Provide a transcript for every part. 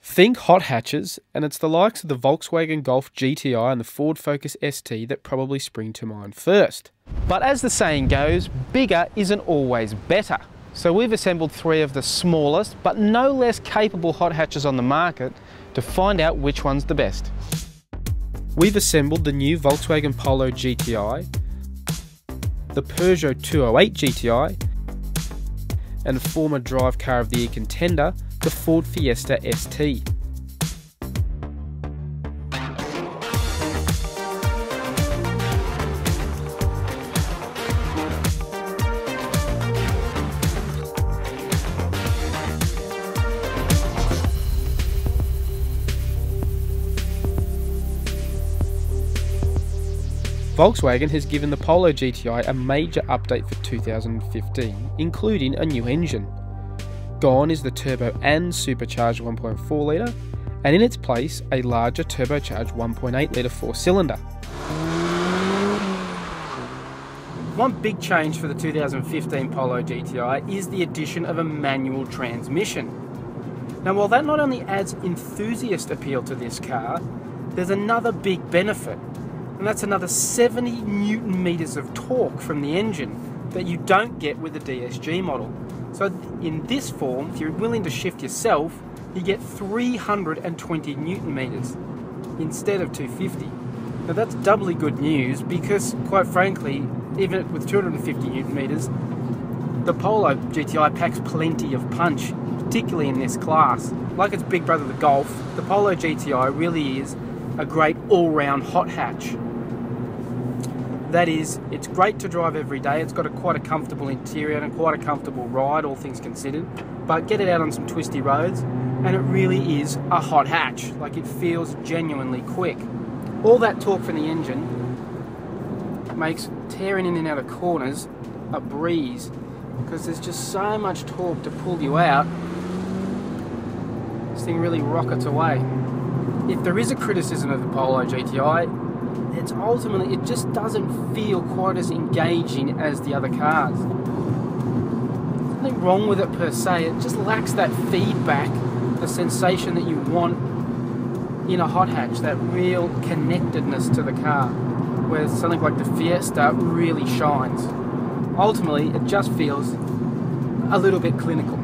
Think hot hatches, and it's the likes of the Volkswagen Golf GTI and the Ford Focus ST that probably spring to mind first. But as the saying goes, bigger isn't always better. So we've assembled 3 of the smallest, but no less capable hot hatches on the market to find out which one's the best. We've assembled the new Volkswagen Polo GTI, the Peugeot 208 GTI, and the former drive car of the year contender, the Ford Fiesta ST. Volkswagen has given the Polo GTI a major update for 2015, including a new engine. Gone is the turbo and supercharged 1.4 litre, and in its place a larger turbocharged 1.8 litre 4-cylinder. One big change for the 2015 Polo GTI is the addition of a manual transmission. Now while that not only adds enthusiast appeal to this car, there's another big benefit. And that's another 70 Newton meters of torque from the engine that you don't get with the DSG model. So in this form, if you're willing to shift yourself, you get 320 Newton meters instead of 250. Now that's doubly good news because, quite frankly, even with 250 Newton meters, the Polo GTI packs plenty of punch, particularly in this class. Like its big brother the Golf, the Polo GTI really is a great all-round hot hatch. That is, it's great to drive every day. It's got quite a comfortable interior and quite a comfortable ride, all things considered. But get it out on some twisty roads, and it really is a hot hatch. Like, it feels genuinely quick. All that torque from the engine makes tearing in and out of corners a breeze, because there's just so much torque to pull you out. This thing really rockets away. If there is a criticism of the Polo GTI, it's ultimately, it just doesn't feel quite as engaging as the other cars. There's nothing wrong with it per se, it just lacks that feedback, the sensation that you want in a hot hatch, that real connectedness to the car, where something like the Fiesta really shines. Ultimately, it just feels a little bit clinical.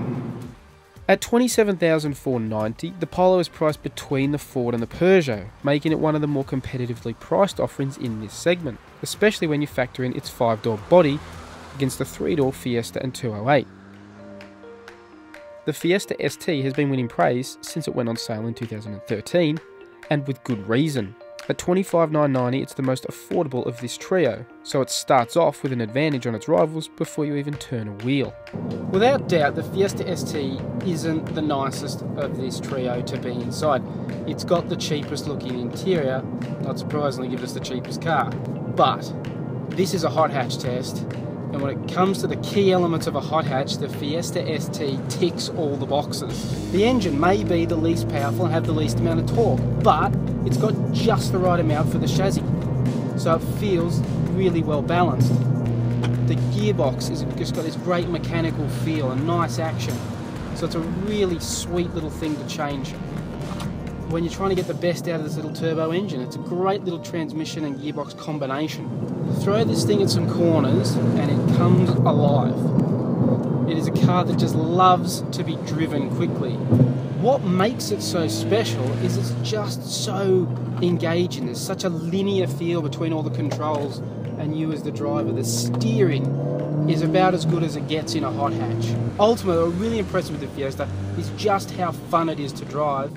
At $27,490, the Polo is priced between the Ford and the Peugeot, making it one of the more competitively priced offerings in this segment, especially when you factor in its 5-door body against the 3-door Fiesta and 208. The Fiesta ST has been winning praise since it went on sale in 2013, and with good reason. At $25,990, it's the most affordable of this trio, so it starts off with an advantage on its rivals before you even turn a wheel. Without doubt, the Fiesta ST isn't the nicest of this trio to be inside. It's got the cheapest looking interior, not surprisingly gives us the cheapest car. But this is a hot hatch test, and when it comes to the key elements of a hot hatch, the Fiesta ST ticks all the boxes. The engine may be the least powerful and have the least amount of torque, but it's got just the right amount for the chassis, so it feels really well balanced. The gearbox has just got this great mechanical feel and nice action, so it's a really sweet little thing to change when you're trying to get the best out of this little turbo engine. It's a great little transmission and gearbox combination. Throw this thing at some corners and it comes alive. It is a car that just loves to be driven quickly. What makes it so special is it's just so engaging. There's such a linear feel between all the controls and you as the driver. The steering is about as good as it gets in a hot hatch. Ultimately, what I'm really impressed with the Fiesta is just how fun it is to drive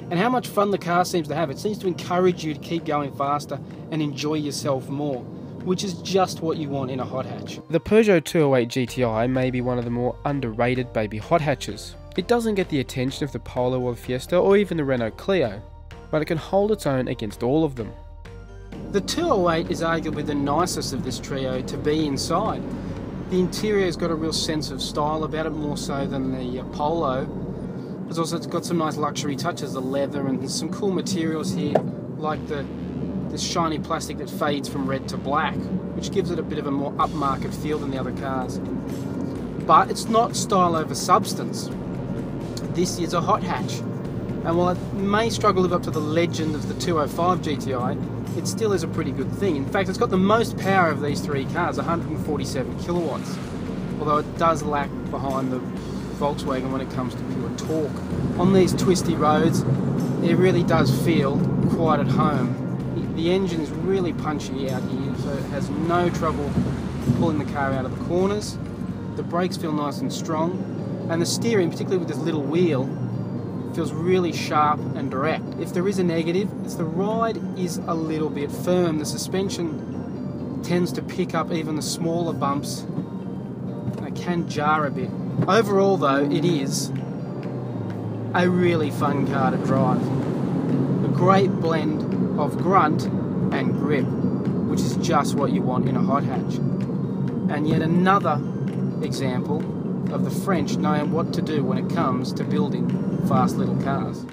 and how much fun the car seems to have. It seems to encourage you to keep going faster and enjoy yourself more, which is just what you want in a hot hatch. The Peugeot 208 GTI may be one of the more underrated baby hot hatches. It doesn't get the attention of the Polo or the Fiesta or even the Renault Clio, but it can hold its own against all of them. The 208 is arguably the nicest of this trio to be inside. The interior's got a real sense of style about it, more so than the Polo. It's got some nice luxury touches, the leather, and there's some cool materials here, like this shiny plastic that fades from red to black, which gives it a bit of a more upmarket feel than the other cars. But it's not style over substance. This is a hot hatch. And while it may struggle to live up to the legend of the 205 GTI, it still is a pretty good thing. In fact, it's got the most power of these three cars, 147 kilowatts. Although it does lag behind the Volkswagen when it comes to pure torque. On these twisty roads, it really does feel quite at home. The engine is really punchy out here, so it has no trouble pulling the car out of the corners. The brakes feel nice and strong, and the steering, particularly with this little wheel, feels really sharp and direct. If there is a negative, it's the ride is a little bit firm. The suspension tends to pick up even the smaller bumps, and it can jar a bit. Overall though, it is a really fun car to drive. A great blend of grunt and grip, which is just what you want in a hot hatch. And yet another example of the French knowing what to do when it comes to building fast little cars.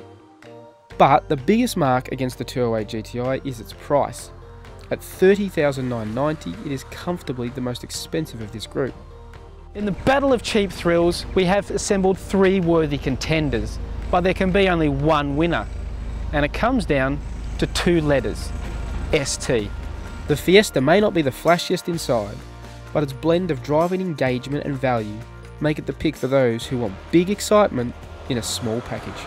But the biggest mark against the 208 GTI is its price. At $30,990, it is comfortably the most expensive of this group. In the battle of cheap thrills, we have assembled three worthy contenders, but there can be only one winner, and it comes down to two letters: ST. The Fiesta may not be the flashiest inside, but its blend of driving engagement and value make it the pick for those who want big excitement in a small package.